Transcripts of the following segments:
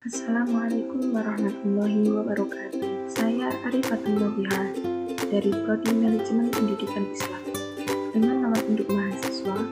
Assalamualaikum warahmatullahi wabarakatuh. Saya Arifatul Robiha dari Prodi Manajemen Pendidikan Islam dengan nomor induk mahasiswa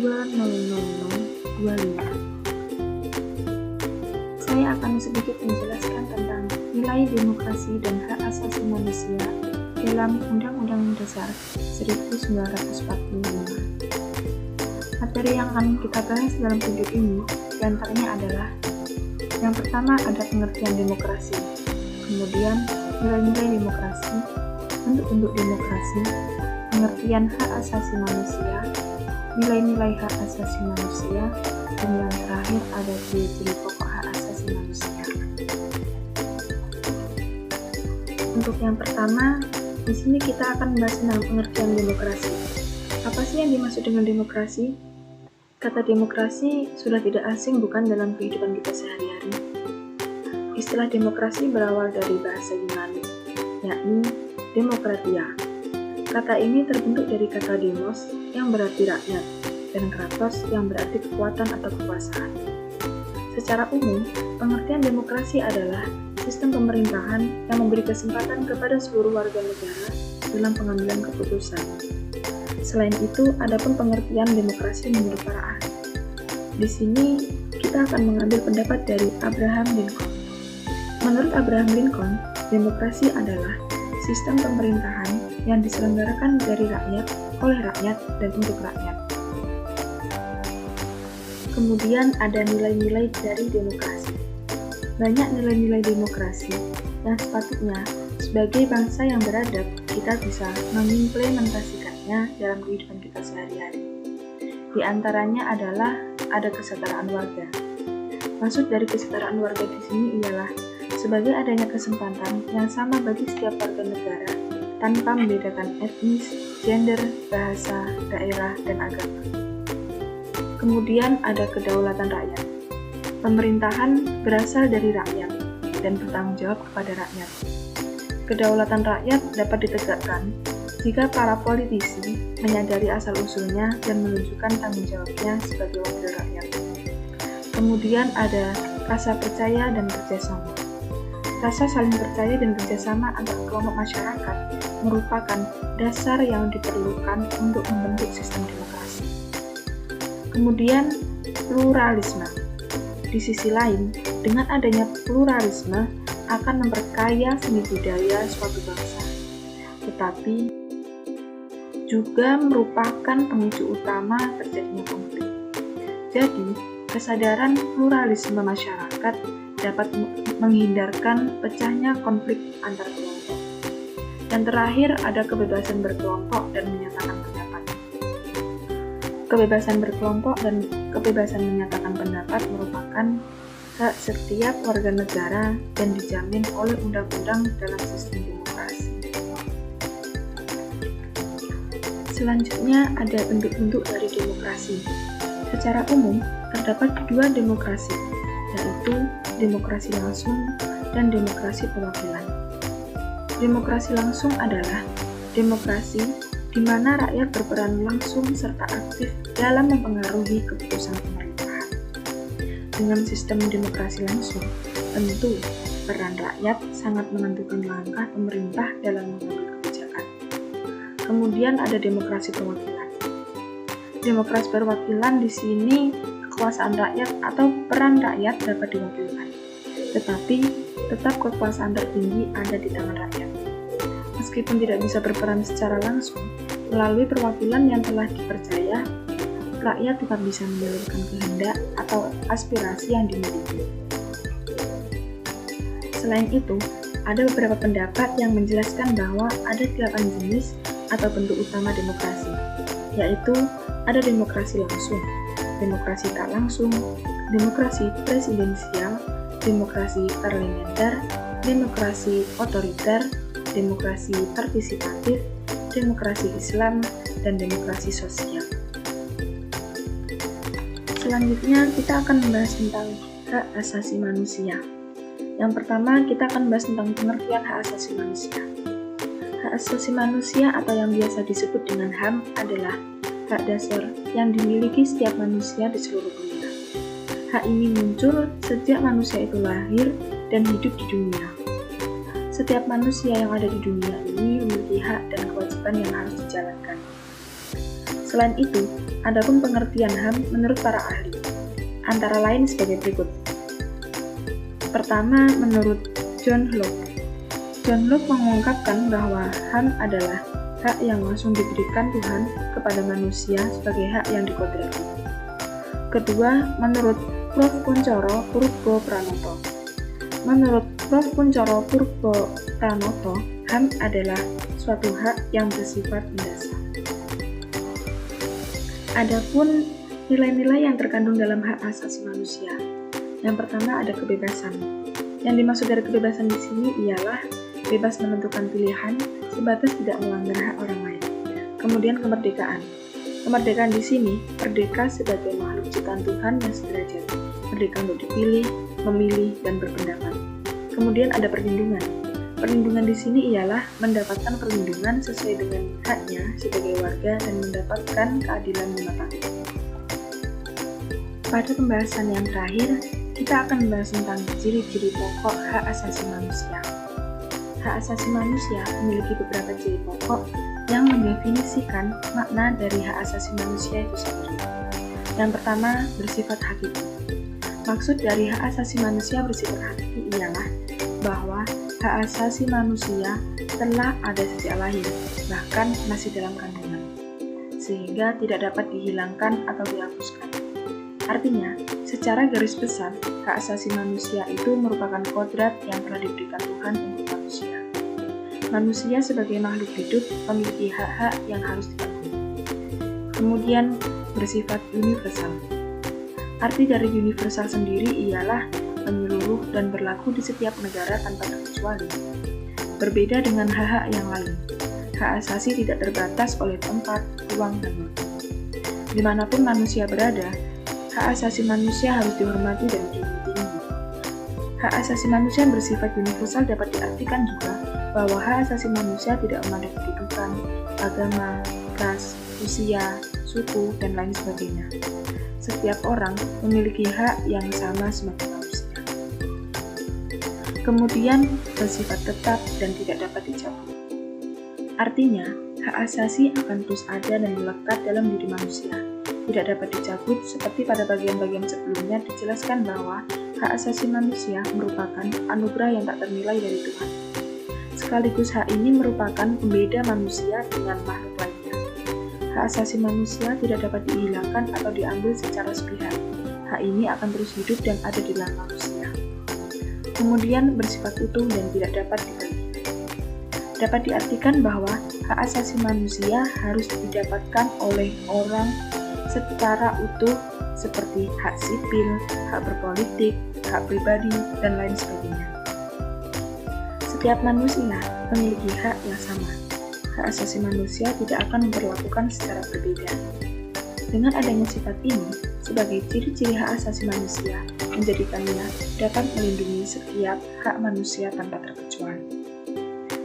20213138200025. Saya akan sedikit menjelaskan tentang nilai demokrasi dan hak asasi manusia dalam Undang-Undang Dasar 1945. Materi yang akan kita bahas dalam video ini diantaranya adalah: yang pertama ada pengertian demokrasi, kemudian nilai-nilai demokrasi, bentuk-bentuk demokrasi, pengertian hak asasi manusia, nilai-nilai hak asasi manusia, dan yang terakhir ada ciri-ciri pokok hak asasi manusia. Untuk yang pertama, di sini kita akan membahas tentang pengertian demokrasi. Apa sih yang dimaksud dengan demokrasi? Kata demokrasi sudah tidak asing bukan dalam kehidupan kita sehari-hari. Istilah demokrasi berawal dari bahasa Yunani, yakni demokratia. Kata ini terbentuk dari kata demos yang berarti rakyat, dan kratos yang berarti kekuatan atau kekuasaan. Secara umum, pengertian demokrasi adalah sistem pemerintahan yang memberi kesempatan kepada seluruh warga negara dalam pengambilan keputusan. Selain itu, adapun pengertian demokrasi menurut para ahli. Di sini kita akan mengambil pendapat dari Abraham Lincoln. Menurut Abraham Lincoln, demokrasi adalah sistem pemerintahan yang diselenggarakan dari rakyat, oleh rakyat, dan untuk rakyat. Kemudian ada nilai-nilai dari demokrasi. Banyak nilai-nilai demokrasi yang sepatutnya sebagai bangsa yang beradab kita bisa mengimplementasikan dalam kehidupan kita sehari-hari. Di antaranya adalah ada kesetaraan warga. Maksud dari kesetaraan warga di sini ialah sebagai adanya kesempatan yang sama bagi setiap warga negara tanpa membedakan etnis, gender, bahasa, daerah, dan agama. Kemudian ada kedaulatan rakyat. Pemerintahan berasal dari rakyat dan bertanggung jawab kepada rakyat. Kedaulatan rakyat dapat ditegakkan jika para politisi menyadari asal-usulnya dan menunjukkan tanggung jawabnya sebagai wakil rakyat. Kemudian ada rasa percaya dan kerjasama. Rasa saling percaya dan kerjasama antar kelompok masyarakat merupakan dasar yang diperlukan untuk membentuk sistem demokrasi. Kemudian pluralisme. Di sisi lain, dengan adanya pluralisme akan memperkaya seni budaya suatu bangsa, tetapi juga merupakan pemicu utama terjadinya konflik. Jadi, kesadaran pluralisme masyarakat dapat menghindarkan pecahnya konflik antar kelompok. Dan terakhir ada kebebasan berkelompok dan menyatakan pendapat. Kebebasan berkelompok dan kebebasan menyatakan pendapat merupakan hak setiap warga negara dan dijamin oleh undang-undang dalam sistem demokrasi. Selanjutnya ada bentuk-bentuk dari demokrasi. Secara umum, terdapat dua demokrasi, yaitu demokrasi langsung dan demokrasi perwakilan. Demokrasi langsung adalah demokrasi di mana rakyat berperan langsung serta aktif dalam mempengaruhi keputusan pemerintahan. Dengan sistem demokrasi langsung, tentu peran rakyat sangat menentukan langkah pemerintah dalam mengambil kebijakan. Kemudian ada demokrasi perwakilan. Demokrasi perwakilan di sini kekuasaan rakyat atau peran rakyat dapat diwakilkan, tetapi tetap kekuasaan tertinggi ada di tangan rakyat. Meskipun tidak bisa berperan secara langsung, melalui perwakilan yang telah dipercaya, rakyat tetap bisa menyalurkan kehendak atau aspirasi yang dimiliki. Selain itu, ada beberapa pendapat yang menjelaskan bahwa ada 8 jenis atau bentuk utama demokrasi, yaitu ada demokrasi langsung, demokrasi tak langsung, demokrasi presidensial, demokrasi parlementer, demokrasi otoriter, demokrasi partisipatif, demokrasi Islam, dan demokrasi sosial. Selanjutnya kita akan membahas tentang hak asasi manusia. Yang pertama kita akan membahas tentang pengertian hak asasi manusia. Hak asasi manusia atau yang biasa disebut dengan HAM adalah hak dasar yang dimiliki setiap manusia di seluruh dunia. Hak ini muncul sejak manusia itu lahir dan hidup di dunia. Setiap manusia yang ada di dunia ini memiliki hak dan kewajiban yang harus dijalankan. Selain itu, adapun pengertian HAM menurut para ahli, antara lain sebagai berikut. Pertama, menurut John Locke. John Locke mengungkapkan bahwa HAM adalah hak yang langsung diberikan Tuhan kepada manusia sebagai hak yang dikodrati. Kedua, menurut Prof. Kuncoro Purbopranoto. Menurut Prof. Kuncoro Purbopranoto, HAM adalah suatu hak yang bersifat mendasar. Adapun nilai-nilai yang terkandung dalam hak asasi manusia. Yang pertama ada kebebasan. Yang dimaksud dari kebebasan di sini ialah bebas menentukan pilihan sebatas tidak melanggar hak orang lain. Kemudian kemerdekaan. Kemerdekaan di sini merdeka sebagai makhluk ciptaan Tuhan yang sederajat, merdeka untuk dipilih, memilih, dan berpendapat. Kemudian ada perlindungan. Perlindungan di sini ialah mendapatkan perlindungan sesuai dengan haknya sebagai warga dan mendapatkan keadilan di mata hukum. Pada pembahasan yang terakhir, kita akan membahas tentang ciri-ciri pokok hak asasi manusia. Hak asasi manusia memiliki beberapa ciri pokok yang mendefinisikan makna dari hak asasi manusia itu sendiri. Yang pertama, bersifat hakiki. Maksud dari hak asasi manusia bersifat hakiki ialah bahwa hak asasi manusia telah ada sejak lahir, bahkan masih dalam kandungan, sehingga tidak dapat dihilangkan atau dihapuskan. Artinya, secara garis besar, hak asasi manusia itu merupakan kodrat yang telah diberikan Tuhan untuk manusia. Manusia sebagai makhluk hidup memiliki hak-hak yang harus dipenuhi. Kemudian, bersifat universal. Arti dari universal sendiri ialah menyeluruh dan berlaku di setiap negara tanpa terkecuali. Berbeda dengan hak-hak yang lain, hak asasi tidak terbatas oleh tempat, ruang, dan waktu. Dimanapun manusia berada, hak asasi manusia harus dihormati dan dijunjung tinggi. Hak asasi manusia yang bersifat universal dapat diartikan juga bahwa hak asasi manusia tidak memandang kedudukan, agama, ras, usia, suku, dan lain sebagainya. Setiap orang memiliki hak yang sama sebagai manusia. Kemudian, bersifat tetap dan tidak dapat dicabut. Artinya, hak asasi akan terus ada dan melekat dalam diri manusia. Tidak dapat dicabut seperti pada bagian-bagian sebelumnya dijelaskan bahwa hak asasi manusia merupakan anugerah yang tak ternilai dari Tuhan. Sekaligus hak ini merupakan pembeda manusia dengan makhluk lainnya. Hak asasi manusia tidak dapat dihilangkan atau diambil secara sepihak. Hak ini akan terus hidup dan ada di dalam manusia. Kemudian bersifat utuh dan tidak dapat dibagi. Dapat diartikan bahwa hak asasi manusia harus didapatkan oleh orang secara utuh seperti hak sipil, hak berpolitik, hak pribadi, dan lain sebagainya. Setiap manusia memiliki hak yang sama. Hak asasi manusia tidak akan memperlakukan secara berbeda. Dengan adanya sifat ini, sebagai ciri-ciri hak asasi manusia, menjadikannya dapat melindungi setiap hak manusia tanpa terkecuali.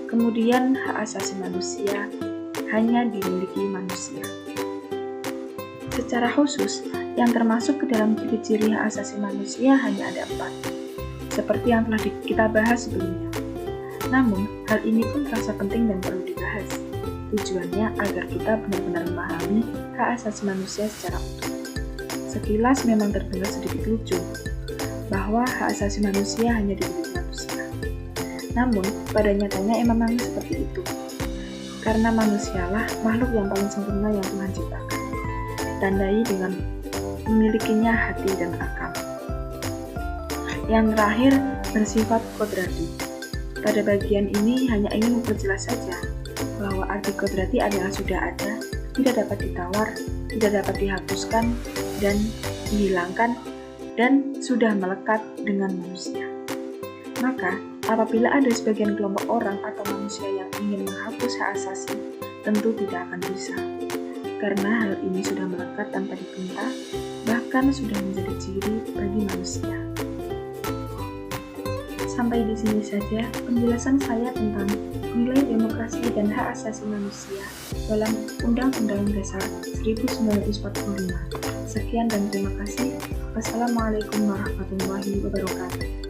Kemudian, hak asasi manusia hanya dimiliki manusia. Secara khusus, yang termasuk ke dalam ciri-ciri hak asasi manusia hanya ada 4, seperti yang telah kita bahas sebelumnya. Namun, hal ini pun terasa penting dan perlu dibahas. Tujuannya agar kita benar-benar memahami hak asasi manusia secara utuh. Sekilas memang terdengar sedikit lucu, bahwa hak asasi manusia hanya dimiliki manusia. Namun, pada nyatanya memang seperti itu. Karena manusialah makhluk yang paling sempurna yang Tuhan ciptakan, ditandai dengan memilikinya hati dan akal. Yang terakhir, bersifat kodrati. Pada bagian ini hanya ingin memperjelas saja bahwa arti kodrati adalah sudah ada, tidak dapat ditawar, tidak dapat dihapuskan, dan dihilangkan, dan sudah melekat dengan manusia. Maka, apabila ada sebagian kelompok orang atau manusia yang ingin menghapus hak asasi, tentu tidak akan bisa. Karena hal ini sudah melekat tanpa dipinta, bahkan sudah menjadi ciri bagi manusia. Sampai di sini saja penjelasan saya tentang nilai demokrasi dan hak asasi manusia. dalam Undang-Undang Dasar 1945. Sekian dan terima kasih. Wassalamualaikum warahmatullahi wabarakatuh.